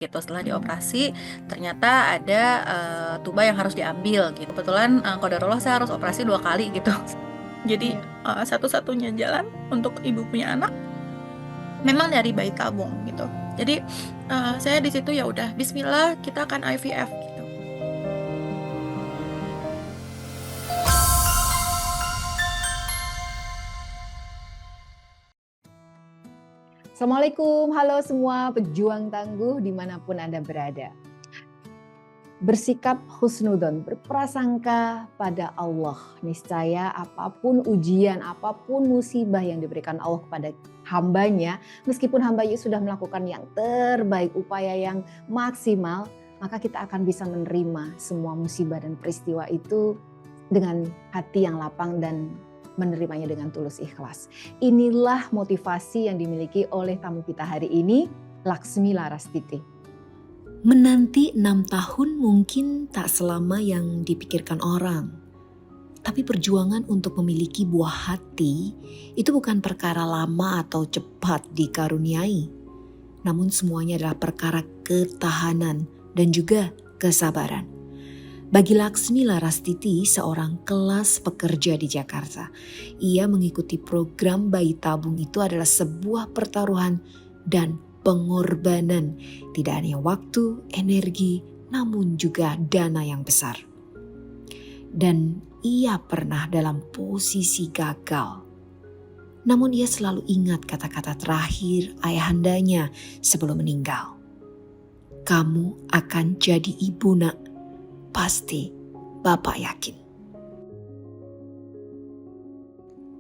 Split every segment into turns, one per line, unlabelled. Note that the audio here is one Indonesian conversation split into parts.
gitu. Setelah dioperasi ternyata ada tuba yang harus diambil gitu. Kebetulan qadarullah saya harus operasi 2 kali gitu. Jadi
Iya.
satu-satunya jalan untuk ibu punya anak memang dari bayi tabung gitu. Jadi saya di situ ya udah bismillah kita akan IVF gitu.
Assalamualaikum, halo semua pejuang tangguh dimanapun Anda berada. Bersikap husnudon, berprasangka pada Allah. Niscaya apapun ujian, apapun musibah yang diberikan Allah kepada hambanya, meskipun hambanya sudah melakukan yang terbaik, upaya yang maksimal, maka kita akan bisa menerima semua musibah dan peristiwa itu dengan hati yang lapang dan menerimanya dengan tulus ikhlas. Inilah motivasi yang dimiliki oleh tamu kita hari ini, Laksmi Larastiti.
Menanti 6 tahun mungkin tak selama yang dipikirkan orang. Tapi perjuangan untuk memiliki buah hati itu bukan perkara lama atau cepat dikaruniai. Namun semuanya adalah perkara ketahanan dan juga kesabaran. Bagi Laksmi Larastiti, seorang kelas pekerja di Jakarta, ia mengikuti program bayi tabung itu adalah sebuah pertaruhan dan pengorbanan, tidak hanya waktu, energi, namun juga dana yang besar. Dan ia pernah dalam posisi gagal. Namun ia selalu ingat kata-kata terakhir ayahandanya sebelum meninggal. Kamu akan jadi ibu nak, pasti Bapak yakin.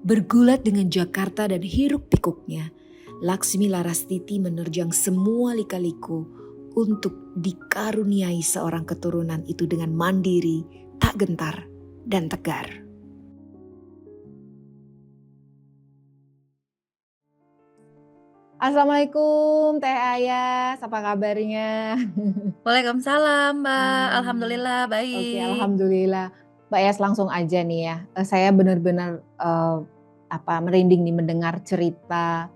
Bergulat dengan Jakarta dan hiruk pikuknya, Laksmi Larastiti menerjang semua lika-liku untuk dikaruniai seorang keturunan itu dengan mandiri, tak gentar, dan tegar.
Assalamualaikum Teh Ayas, apa kabarnya?
Waalaikumsalam Mbak, alhamdulillah
Oke,
baik.
alhamdulillah. Mbak Ayas langsung aja nih ya. Saya benar-benar merinding nih mendengar cerita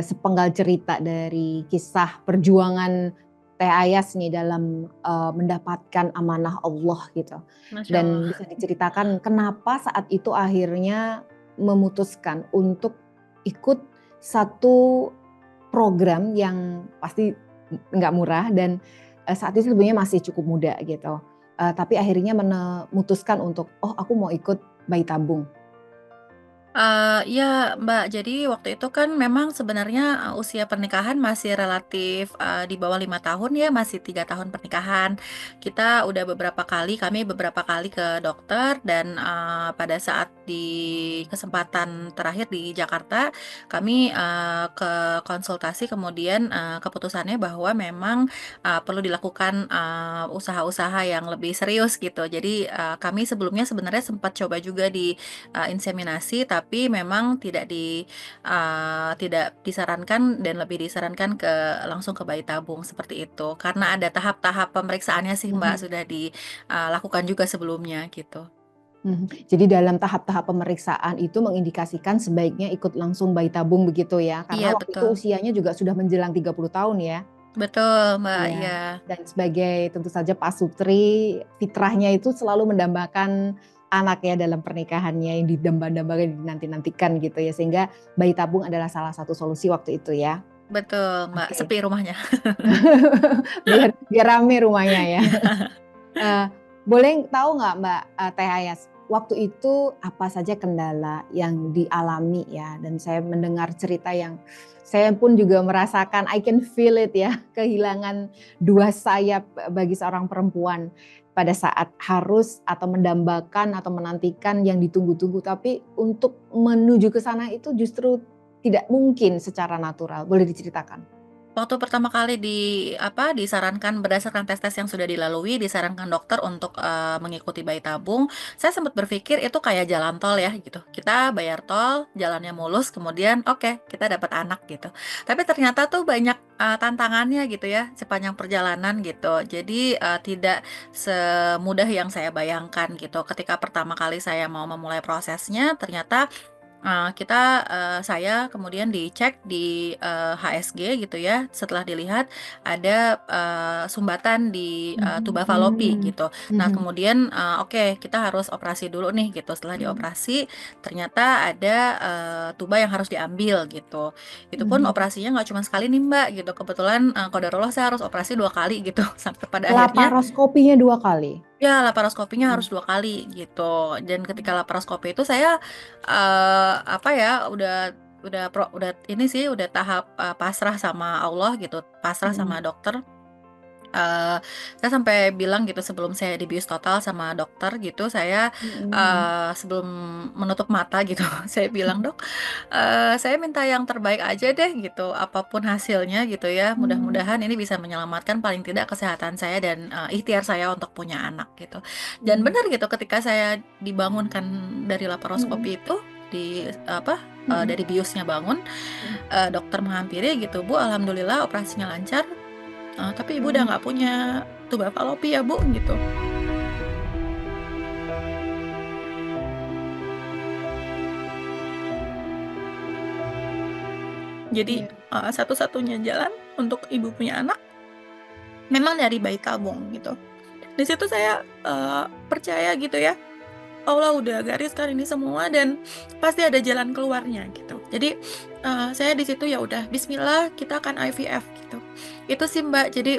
sepenggal cerita dari kisah perjuangan Teh Ayas nih dalam mendapatkan amanah Allah gitu.
Masya Allah.
Dan bisa diceritakan kenapa saat itu akhirnya memutuskan untuk ikut satu program yang pasti nggak murah dan saat itu sebenarnya masih cukup muda gitu. Tapi akhirnya memutuskan untuk, oh aku mau ikut bayi tabung.
Iya Mbak, jadi waktu itu kan memang sebenarnya usia pernikahan masih relatif di bawah 5 tahun ya, masih 3 tahun pernikahan. Kita udah kami beberapa kali ke dokter dan pada saat di kesempatan terakhir di Jakarta, kami ke konsultasi kemudian keputusannya bahwa memang perlu dilakukan usaha-usaha yang lebih serius gitu. Jadi kami sebelumnya sebenarnya sempat coba juga di inseminasi tapi memang tidak disarankan dan lebih disarankan langsung ke bayi tabung seperti itu karena ada tahap-tahap pemeriksaannya sih Mbak sudah dilakukan juga sebelumnya gitu.
Jadi dalam tahap-tahap pemeriksaan itu mengindikasikan sebaiknya ikut langsung bayi tabung begitu ya,
Iya
karena waktu itu
betul,
usianya juga sudah menjelang 30 tahun ya.
betul Mbak, iya.
Iya, dan sebagai tentu saja pasutri, fitrahnya itu selalu mendambakan anak ya dalam pernikahannya yang didamba-dambakan, dinanti-nantikan gitu ya, sehingga bayi tabung adalah salah satu solusi waktu itu ya.
Betul Mbak,
Oke.
sepi rumahnya.
Biar rame rumahnya ya.
Iya.
Boleh tahu nggak Mbak Teh Hayas, waktu itu apa saja kendala yang dialami ya? Dan saya mendengar cerita yang saya pun juga merasakan, I can feel it ya, kehilangan dua sayap bagi seorang perempuan pada saat harus atau mendambakan atau menantikan yang ditunggu-tunggu. Tapi untuk menuju ke sana itu justru tidak mungkin secara natural. Boleh diceritakan?
Waktu pertama kali disarankan berdasarkan tes-tes yang sudah dilalui, disarankan dokter untuk mengikuti bayi tabung, saya sempat berpikir itu kayak jalan tol ya gitu. Kita bayar tol, jalannya mulus, kemudian oke, kita dapat anak gitu. Tapi ternyata tuh banyak tantangannya gitu ya sepanjang perjalanan gitu. Jadi tidak semudah yang saya bayangkan gitu. Ketika pertama kali saya mau memulai prosesnya, ternyata Saya kemudian dicek di, HSG gitu ya, setelah dilihat ada, sumbatan di,
Mhm,
tuba falopi
mmm,
gitu. Nah
mhm,
kemudian, oke kita harus operasi dulu nih gitu, setelah
mhm,
dioperasi ternyata ada, tuba yang harus diambil gitu. Itu pun
mhm.
operasinya nggak cuma sekali nih Mbak gitu, kebetulan, qadarullah saya harus operasi 2 kali gitu, sampai pada akhirnya
Laparoskopinya 2 kali?
ya, laparoskopinya
Mhm,
harus 2 kali gitu. Dan ketika laparoskopi itu saya, apa ya, udah ini sih, udah tahap, pasrah sama Allah gitu, pasrah
mhm,
sama dokter. Saya sampai bilang gitu sebelum saya dibius total sama dokter gitu, saya,
mhm,
sebelum menutup mata gitu, saya bilang, "Dok, saya minta yang terbaik aja deh," gitu, "apapun hasilnya," gitu ya,
mhm,
"mudah-mudahan ini bisa menyelamatkan paling tidak kesehatan saya dan, ikhtiar saya untuk punya anak," gitu. Dan
mhm,
benar gitu ketika saya dibangunkan dari
mhm,
laparoskopi itu,
mhm,
dari biusnya bangun,
mhm.
dokter menghampiri gitu, "Bu, alhamdulillah operasinya lancar. Tapi ibu udah
Oh,
nggak punya tuba falopi ya, Bu, gitu. Jadi,
iya,
satu-satunya jalan untuk ibu punya anak memang dari bayi tabung gitu. Di situ saya, percaya gitu ya, Allah udah gariskan ini semua dan pasti ada jalan keluarnya gitu. Jadi, saya di situ ya udah bismillah kita akan IVF gitu. Itu sih, Mbak. Jadi,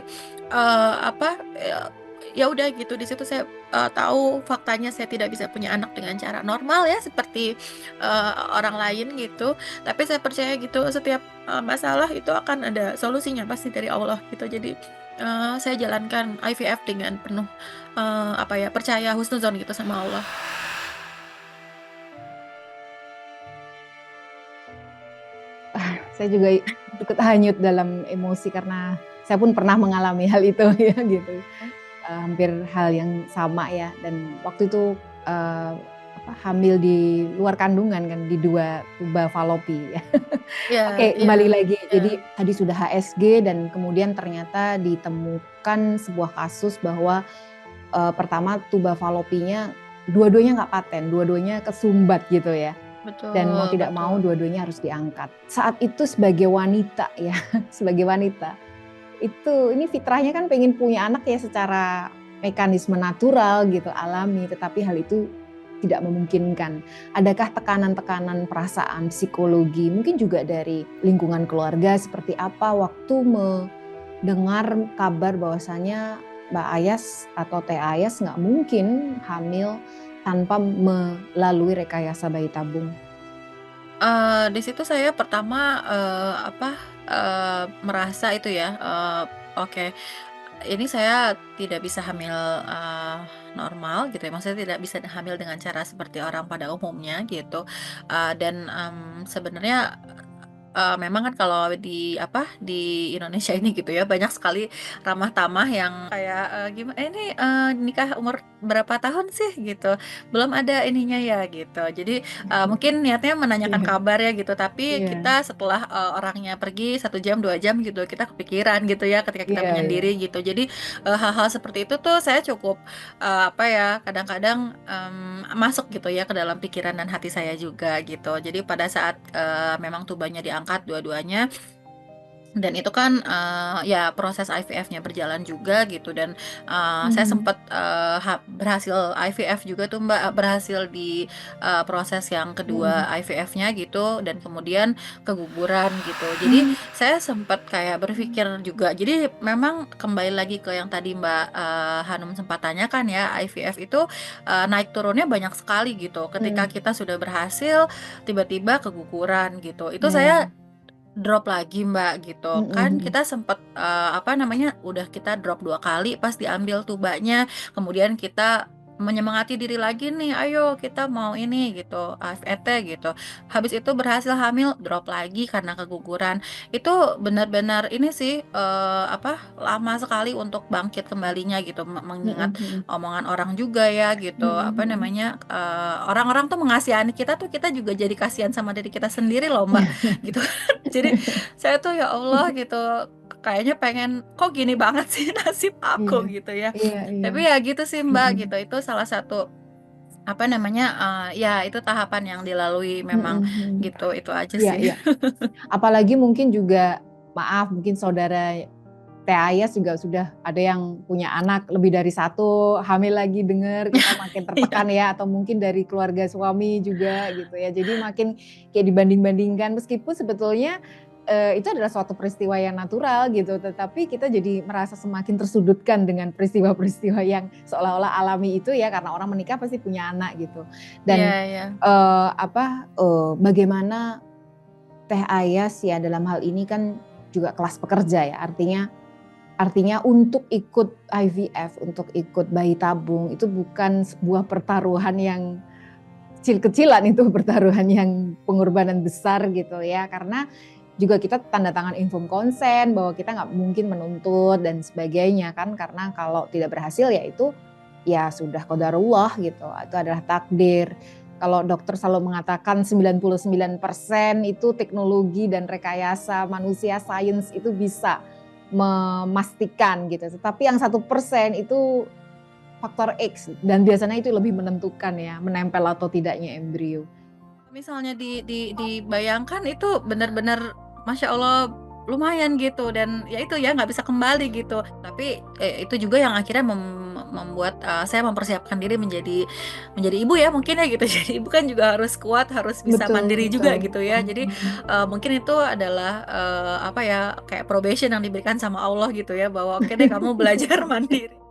ya udah gitu di situ saya, tahu faktanya saya tidak bisa punya anak dengan cara normal ya seperti, orang lain gitu. Tapi saya percaya gitu setiap, masalah itu akan ada solusinya pasti dari Allah gitu. Jadi, saya jalankan IVF dengan penuh, percaya husnuzon gitu sama Allah.
saya juga ikut hanyut dalam emosi karena saya pun pernah mengalami hal itu ya gitu. Hampir hal yang sama ya dan waktu itu, hamil di luar kandungan kan di 2 tuba falopi ya.
Iya
Oke,
iya
kembali lagi.
iya,
Jadi tadi sudah HSG dan kemudian ternyata ditemukan sebuah kasus bahwa, pertama tuba falopinya dua-duanya nggak paten, dua-duanya kesumbat gitu ya, dan mau
betul
tidak
betul.
mau dua-duanya harus diangkat. Saat itu sebagai wanita ya, sebagai wanita, itu ini fitrahnya kan pengen punya anak ya secara mekanisme natural gitu, alami, tetapi hal itu tidak memungkinkan. Adakah tekanan-tekanan perasaan, psikologi, mungkin juga dari lingkungan keluarga seperti apa waktu mendengar kabar bahwasanya Mbak Ayas atau Teh Ayas nggak mungkin hamil tanpa melalui rekayasa bayi tabung?
Di situ saya pertama, merasa itu ya, oke, ini saya tidak bisa hamil, normal gitu ya, maksudnya tidak bisa hamil dengan cara seperti orang pada umumnya gitu, dan, sebenarnya, memang kan kalau di Indonesia ini gitu ya, banyak sekali ramah tamah yang kayak, "Ini, nikah umur berapa tahun sih?" Gitu, "Belum ada ininya ya?" Gitu. Jadi, mungkin niatnya menanyakan
Iya,
kabar ya gitu, tapi
iya,
kita setelah, orangnya pergi 1 jam, 2 jam gitu, kita kepikiran gitu ya ketika kita
iya, iya.
menyendiri gitu. Jadi, hal-hal seperti itu tuh saya cukup, kadang-kadang, masuk gitu ya ke dalam pikiran dan hati saya juga gitu. Jadi pada saat, memang tubanya diangkat dua-duanya dan itu kan, ya proses IVF-nya berjalan juga gitu dan, saya
Mhm,
sempet, berhasil IVF juga tuh Mbak, berhasil di, proses yang kedua
mhm,
IVF-nya gitu dan kemudian keguguran gitu. Jadi
mmm,
saya sempet kayak berpikir juga, jadi memang kembali lagi ke yang tadi Mbak, Hanum sempat tanyakan ya, IVF itu, naik turunnya banyak sekali gitu. Ketika
mhm,
kita sudah berhasil, tiba-tiba keguguran gitu. Itu saya
iya,
drop lagi Mbak, gitu.
mhm,
Kan
mhm.
kita sempet, udah kita drop 2 kali pas diambil tubanya, kemudian kita menyemangati diri lagi nih, "Ayo kita mau ini," gitu, "AFET," gitu. Habis itu berhasil hamil, drop lagi karena keguguran. Itu benar-benar ini sih, lama sekali untuk bangkit kembalinya gitu,
Mhm,
mengingat
mhm.
omongan orang juga ya gitu,
Mhm, mhm.
orang-orang tuh mengasihani kita tuh, kita juga jadi kasihan sama diri kita sendiri loh Mbak, gitu. Jadi saya tuh ya Allah gitu, kayaknya pengen, "Kok gini banget sih nasib
Iya,
aku?" Gitu ya.
iya, iya.
Tapi ya gitu sih Mbak,
Mhm,
gitu, itu salah satu, apa namanya, ya itu tahapan yang dilalui memang
Mhm.
gitu, itu aja
Iya
sih.
iya. Apalagi mungkin juga, maaf mungkin saudara Teh Ayas juga sudah ada yang punya anak lebih dari satu, hamil lagi denger, kita makin
Iya.
tertekan ya, atau mungkin dari keluarga suami juga gitu ya. Jadi makin kayak dibanding-bandingkan, meskipun sebetulnya, itu adalah suatu peristiwa yang natural gitu, tetapi kita jadi merasa semakin tersudutkan dengan peristiwa-peristiwa yang seolah-olah alami itu ya, karena orang menikah pasti punya anak gitu.
Iya
Dan,
iya.
bagaimana Teh Ayas ya dalam hal ini kan juga kelas pekerja ya, artinya untuk ikut IVF, untuk ikut bayi tabung itu bukan sebuah pertaruhan yang kecil-kecilan, itu pertaruhan yang pengorbanan besar gitu ya. Karena juga kita tanda tangan informed consent bahwa kita nggak mungkin menuntut dan sebagainya kan, karena kalau tidak berhasil ya itu ya sudah qadarullah gitu, itu adalah takdir. Kalau dokter selalu mengatakan 99% itu teknologi dan rekayasa manusia, sains itu bisa memastikan gitu. Tetapi yang 1% itu faktor X dan biasanya itu lebih menentukan ya, menempel atau tidaknya embrio.
Misalnya dibayangkan itu benar-benar Masya Allah lumayan gitu dan ya itu ya nggak bisa kembali gitu. Tapi, itu juga yang akhirnya membuat, saya mempersiapkan diri menjadi menjadi ibu ya mungkin ya gitu. Jadi ibu kan juga harus kuat, harus bisa
Betul
mandiri juga
betul.
gitu ya. Jadi,
Mhm.
mungkin itu adalah, apa ya, kayak probation yang diberikan sama Allah gitu ya bahwa, "Oke deh kamu belajar mandiri."